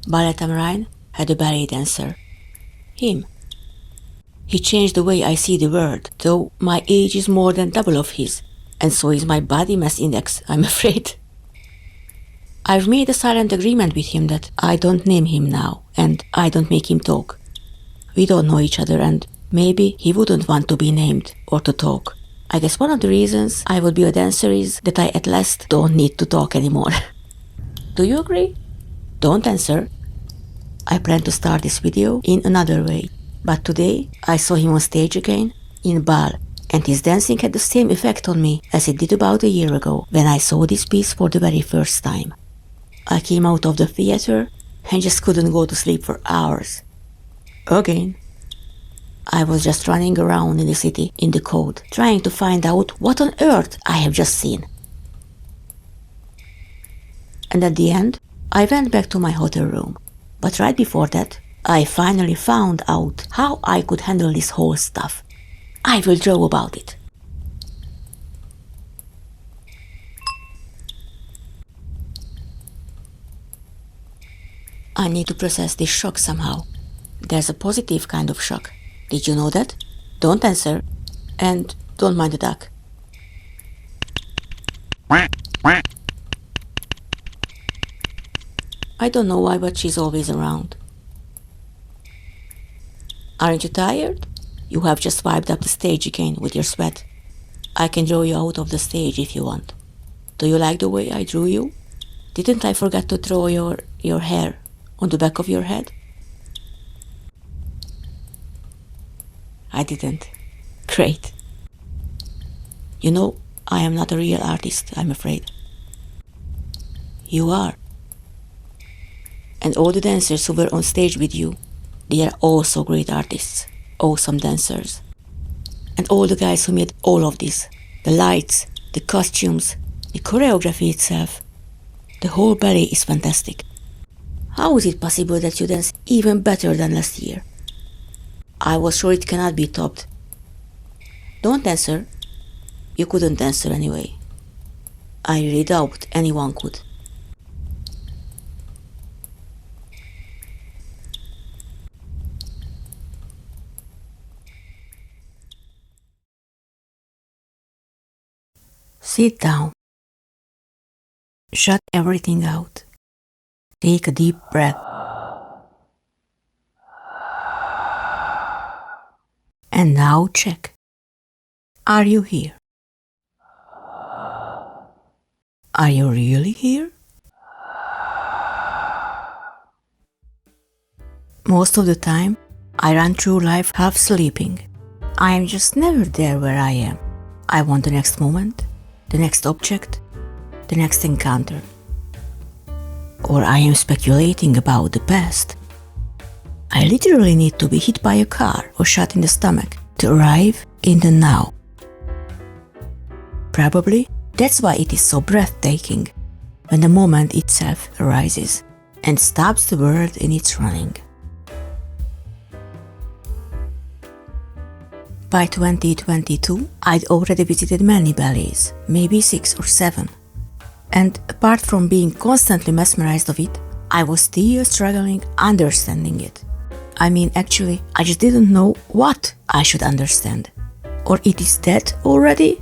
ballettamrhein had a ballet dancer. Him. He changed the way I see the world, though my age is more than double of his, and so is my body mass index, I'm afraid. I've made a silent agreement with him that I don't name him now, and I don't make him talk. We don't know each other, and maybe he wouldn't want to be named or to talk. I guess one of the reasons I would be a dancer is that I at last don't need to talk anymore. Do you agree? Don't answer. I plan to start this video in another way, but today I saw him on stage again in baal, and his dancing had the same effect on me as it did about a year ago when I saw this piece for the very first time. I came out of the theater and just couldn't go to sleep for hours. Again. I was just running around in the city in the cold, trying to find out what on earth I have just seen. And at the end, I went back to my hotel room. But right before that, I finally found out how I could handle this whole stuff. I will draw about it. I need to process this shock somehow. There's a positive kind of shock. Did you know that? Don't answer. And don't mind the duck. I don't know why, but she's always around. Aren't you tired? You have just wiped up the stage again with your sweat. I can draw you out of the stage if you want. Do you like the way I drew you? Didn't I forget to draw your hair on the back of your head? I didn't. Great. You know, I am not a real artist, I'm afraid. You are. And all the dancers who were on stage with you, they are also great artists, awesome dancers. And all the guys who made all of this, the lights, the costumes, the choreography itself, the whole ballet is fantastic. How is it possible that you dance even better than last year? I was sure it cannot be topped. Don't answer. You couldn't answer anyway. I really doubt anyone could. Sit down. Shut everything out. Take a deep breath. And now check. Are you here? Are you really here? Most of the time, I run through life half sleeping. I am just never there where I am. I want the next moment, the next object, the next encounter. Or I am speculating about the past. I literally need to be hit by a car or shot in the stomach to arrive in the now. Probably that's why it is so breathtaking when the moment itself arises and stops the world in its running. By 2022, I'd already visited many ballets, maybe 6 or 7. And apart from being constantly mesmerized of it, I was still struggling understanding it. I mean, actually, I just didn't know what I should understand. Or it is that already?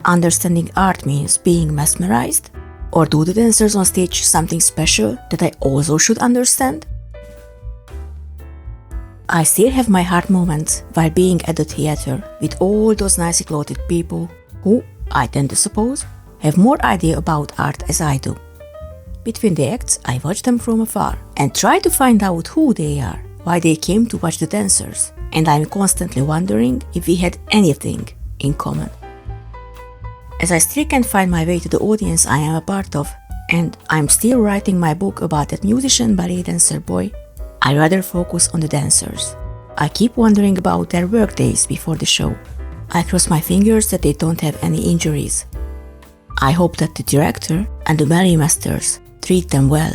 Understanding art means being mesmerized? Or do the dancers on stage something special that I also should understand? I still have my heart moments while being at the theater with all those nicely clothed people who, I tend to suppose, have more idea about art as I do. Between the acts, I watch them from afar and try to find out who they are, why they came to watch the dancers, and I'm constantly wondering if we had anything in common. As I still can't find my way to the audience I am a part of, and I'm still writing my book about that musician ballet dancer boy, I rather focus on the dancers. I keep wondering about their work days before the show. I cross my fingers that they don't have any injuries. I hope that the director and the ballet masters treat them well.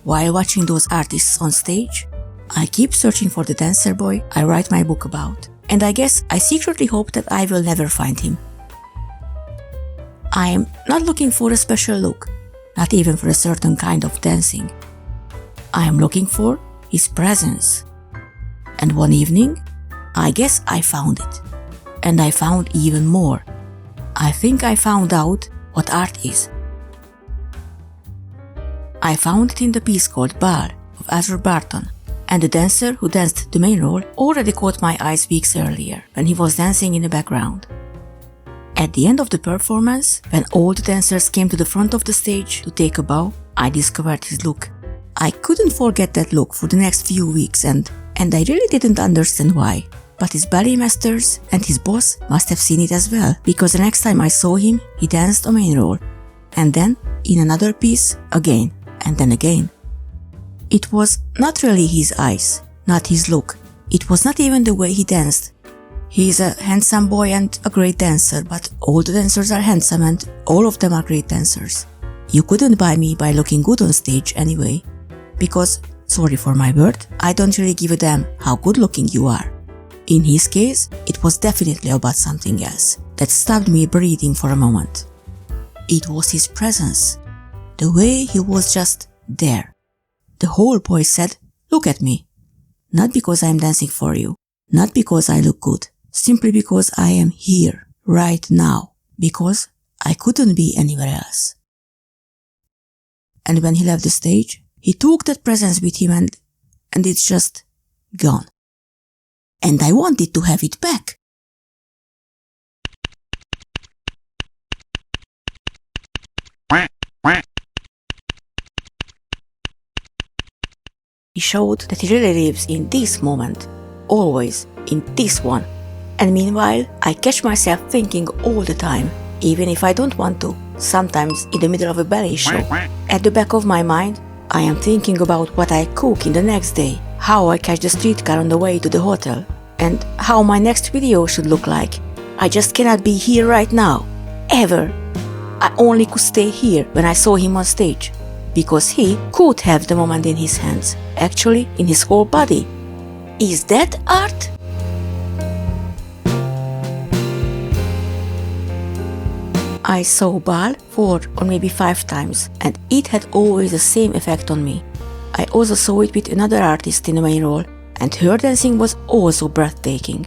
While watching those artists on stage, I keep searching for the dancer boy I write my book about, and I guess I secretly hope that I will never find him. I am not looking for a special look. not even for a certain kind of dancing. I am looking for his presence. And one evening, I guess I found it. And I found even more. I think I found out what art is. I found it in the piece called Baal of aszurebarton, and the dancer who danced the main role already caught my eyes weeks earlier when he was dancing in the background. At the end of the performance, when all the dancers came to the front of the stage to take a bow, I discovered his look. I couldn't forget that look for the next few weeks and I really didn't understand why. But his ballet masters and his boss must have seen it as well, because the next time I saw him, he danced a main role. And then, in another piece, again, and then again. It was not really his eyes, not his look. It was not even the way he danced. He is a handsome boy and a great dancer, but all the dancers are handsome and all of them are great dancers. You couldn't buy me by looking good on stage anyway, because, sorry for my word, I don't really give a damn how good looking you are. In his case, it was definitely about something else that stopped me breathing for a moment. It was his presence, the way he was just there. The whole boy said, "Look at me." Not because I am dancing for you, not because I look good, simply because I am here, right now, because I couldn't be anywhere else. And when he left the stage, he took that presence with him and it's just gone. And I wanted to have it back. He showed that he really lives in this moment, always in this one. And meanwhile, I catch myself thinking all the time, even if I don't want to, sometimes in the middle of a ballet show. At the back of my mind, I am thinking about what I cook in the next day, how I catch the streetcar on the way to the hotel, and how my next video should look like. I just cannot be here right now, ever. I only could stay here when I saw him on stage, because he could have the moment in his hands, actually in his whole body. Is that art? I saw Baal 4 or maybe 5 times, and it had always the same effect on me. I also saw it with another artist in the main role, and her dancing was also breathtaking.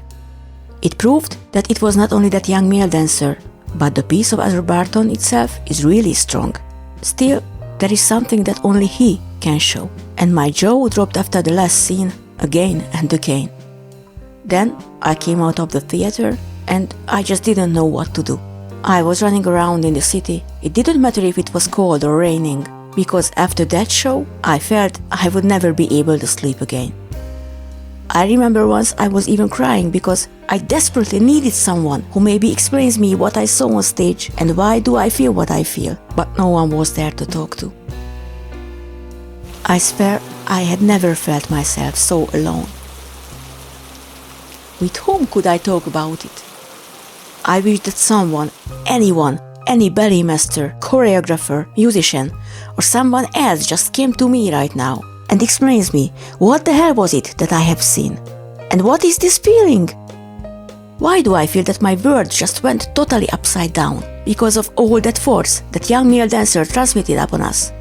It proved that it was not only that young male dancer, but the piece of aszurebarton itself is really strong. Still, there is something that only he can show, and my jaw dropped after the last scene again and again. Then I came out of the theater and I just didn't know what to do. I was running around in the city. It didn't matter if it was cold or raining, because after that show I felt I would never be able to sleep again. I remember once I was even crying because I desperately needed someone who maybe explains me what I saw on stage and why do I feel what I feel, but no one was there to talk to. I swear I had never felt myself so alone. With whom could I talk about it? I wish that someone, anyone, any ballet master, choreographer, musician, or someone else just came to me right now and explains me what the hell was it that I have seen? And what is this feeling? Why do I feel that my world just went totally upside down because of all that force that young male dancer transmitted upon us?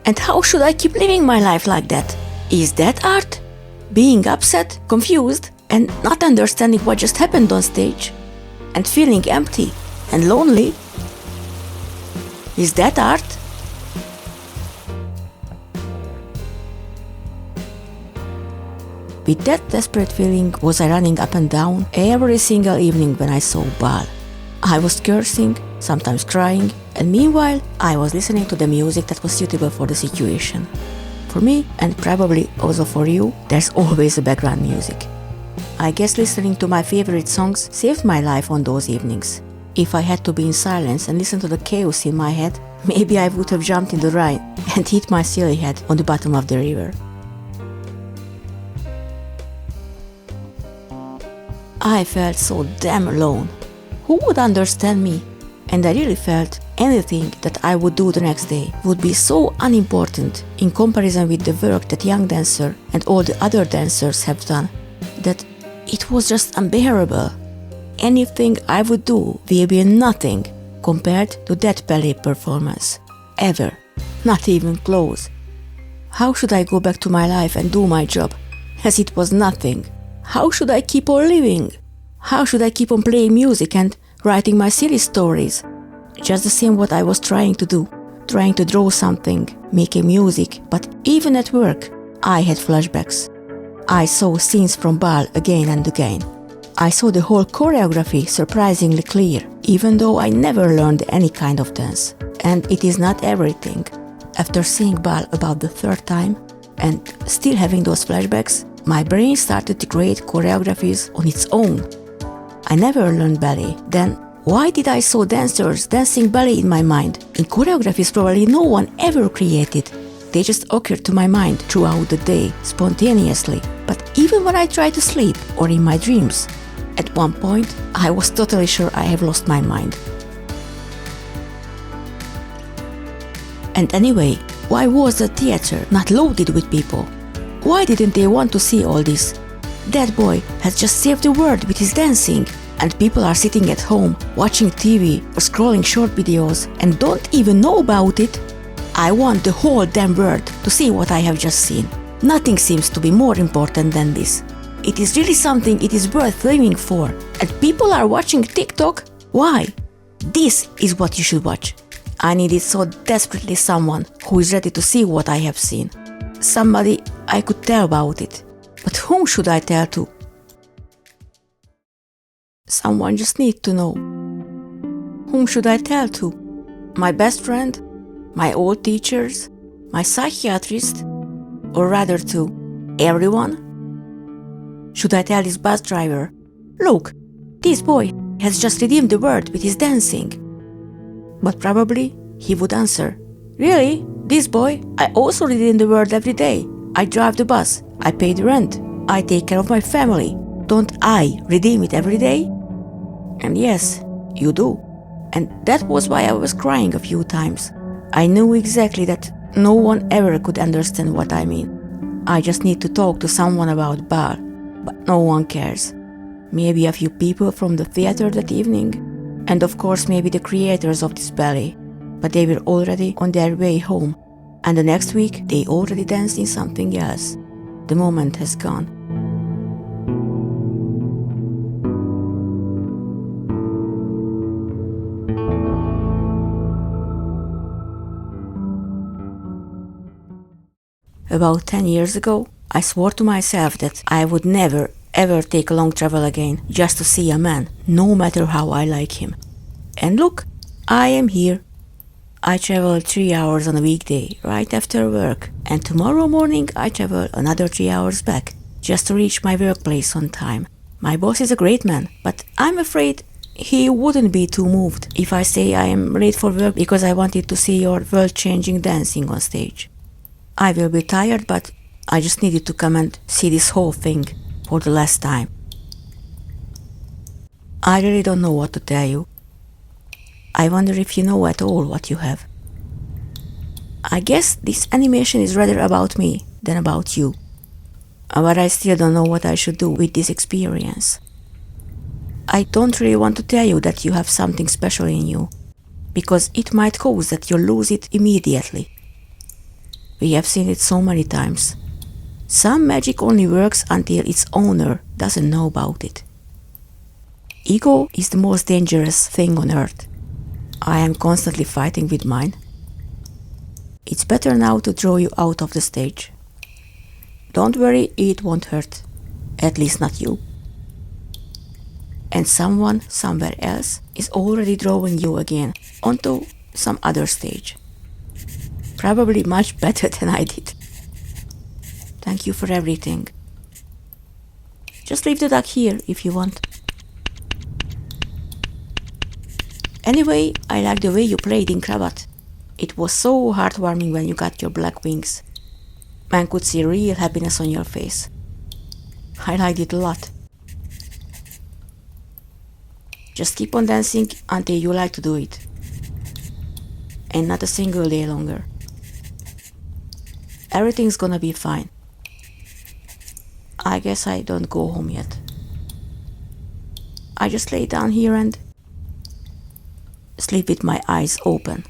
And how should I keep living my life like that? Is that art? Being upset, confused, and not understanding what just happened on stage? And feeling empty and lonely? Is that art? With that desperate feeling was I running up and down every single evening when I saw Baal. I was cursing, sometimes crying, and meanwhile I was listening to the music that was suitable for the situation. For me, and probably also for you, there's always a background music. I guess listening to my favorite songs saved my life on those evenings. If I had to be in silence and listen to the chaos in my head, maybe I would have jumped in the Rhein and hit my silly head on the bottom of the river. I felt so damn alone. Who would understand me? And I really felt anything that I would do the next day would be so unimportant in comparison with the work that young dancer and all the other dancers have done, that it was just unbearable. Anything I would do will be nothing compared to that ballet performance, ever. Not even close. How should I go back to my life and do my job, as it was nothing? How should I keep on living? How should I keep on playing music and writing my silly stories? Just the same what I was trying to do, trying to draw something, making music, but even at work, I had flashbacks. I saw scenes from Baal again and again. I saw the whole choreography surprisingly clear, even though I never learned any kind of dance. And it is not everything. After seeing Baal about the third time, and still having those flashbacks, my brain started to create choreographies on its own. I never learned ballet. Then why did I saw dancers dancing ballet in my mind? In choreographies probably no one ever created. They just occurred to my mind throughout the day, spontaneously. But even when I tried to sleep or in my dreams, at one point I was totally sure I have lost my mind. And anyway, why was the theater not loaded with people? Why didn't they want to see all this? That boy has just saved the world with his dancing, and people are sitting at home, watching TV or scrolling short videos and don't even know about it. I want the whole damn world to see what I have just seen. Nothing seems to be more important than this. It is really something it is worth living for. And people are watching TikTok? Why? This is what you should watch. I needed so desperately someone who is ready to see what I have seen. Somebody I could tell about it. But whom should I tell to? Someone just needs to know. Whom should I tell to? My best friend? My old teachers? My psychiatrist? Or rather to everyone? Should I tell this bus driver, look, this boy has just redeemed the world with his dancing? But probably he would answer, really? This boy? I also redeem the world every day. I drive the bus, I pay the rent, I take care of my family. Don't I redeem it every day? And yes, you do. And that was why I was crying a few times. I knew exactly that no one ever could understand what I mean. I just need to talk to someone about Baal, but no one cares. Maybe a few people from the theater that evening, and of course maybe the creators of this ballet, but they were already on their way home, and the next week they already danced in something else. The moment has gone. About 10 years ago, I swore to myself that I would never ever take a long travel again just to see a man, no matter how I like him. And look, I am here. I travel 3 hours on a weekday right after work, and tomorrow morning I travel another 3 hours back just to reach my workplace on time. My boss is a great man, but I'm afraid he wouldn't be too moved if I say I am late for work because I wanted to see your world-changing dancing on stage. I will be tired, but I just needed to come and see this whole thing for the last time. I really don't know what to tell you. I wonder if you know at all what you have. I guess this animation is rather about me than about you. But I still don't know what I should do with this experience. I don't really want to tell you that you have something special in you, because it might cause that you lose it immediately. We have seen it so many times. Some magic only works until its owner doesn't know about it. Ego is the most dangerous thing on earth. I am constantly fighting with mine. It's better now to throw you out of the stage. Don't worry, it won't hurt. At least not you. And someone somewhere else is already drawing you again onto some other stage. Probably much better than I did. Thank you for everything. Just leave the duck here if you want. Anyway, I like the way you played in cravat. It was so heartwarming when you got your black wings. Man could see real happiness on your face. I liked it a lot. Just keep on dancing until you like to do it. And not a single day longer. Everything's gonna be fine. I guess I don't go home yet. I just lay down here and sleep with my eyes open.